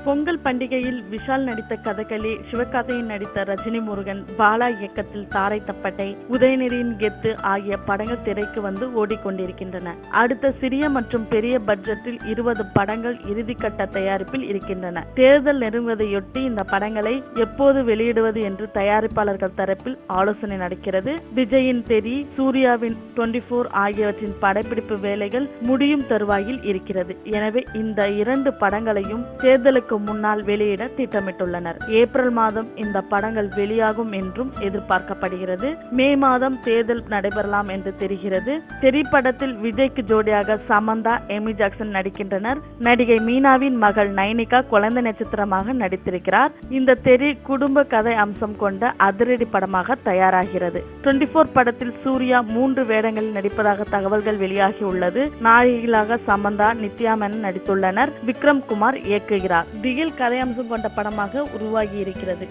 பொங்கல் பண்டிகையில் விஷால் நடித்த கதகளி, சிவகார்த்திகேயன் நடித்த ரஜினி முருகன், பாலா இயக்கத்தில் தாரை தப்பட்டை, உதயநிதியின் கெத்து ஆகிய படங்கள் திரைக்கு வந்து ஓடிக்கொண்டிருக்கின்றன. அடுத்த சிறிய மற்றும் பெரிய பட்ஜெட்டில் 20 படங்கள் இறுதிக்கட்ட தயாரிப்பில் இருக்கின்றன. தேர்தல் நெருங்குவதையொட்டி இந்த படங்களை எப்போது வெளியிடுவது என்று தயாரிப்பாளர்கள் தரப்பில் ஆலோசனை நடக்கிறது. விஜயின் தெறி, சூர்யாவின் 24 ஆகியவற்றின் படப்பிடிப்பு வேலைகள் முடியும் தருவாயில் இருக்கிறது. எனவே இந்த 2 படங்களையும் தேர்தலுக்கு முன்னால் வெளியிட திட்டமிட்டுள்ளனர். ஏப்ரல் மாதம் இந்த படங்கள் வெளியாகும் என்றும் எதிர்பார்க்கப்படுகிறது. மே மாதம் தேர்தல் நடைபெறலாம் என்று தெரிகிறது. தெறி படத்தில் விஜய்க்கு ஜோடியாக சமந்தா, எமி ஜாக்சன் நடிக்கின்றனர். நடிகை மீனாவின் மகள் நைனிகா குழந்தை நட்சத்திரமாக நடித்திருக்கிறார். இந்த தெறி குடும்ப கதை அம்சம் கொண்ட அதிரடி படமாக தயாராகிறது. 24 படத்தில் சூர்யா 3 வேடங்களில் நடிப்பதாக தகவல்கள் வெளியாகி உள்ளது. நாயகிகளாக சமந்தா, நித்யா மேனன் நடித்துள்ளனர். விக்ரம் குமார் இயக்குகிறார். திகில் கதை அம்சம் கொண்ட படமாக உருவாகி இருக்கிறது.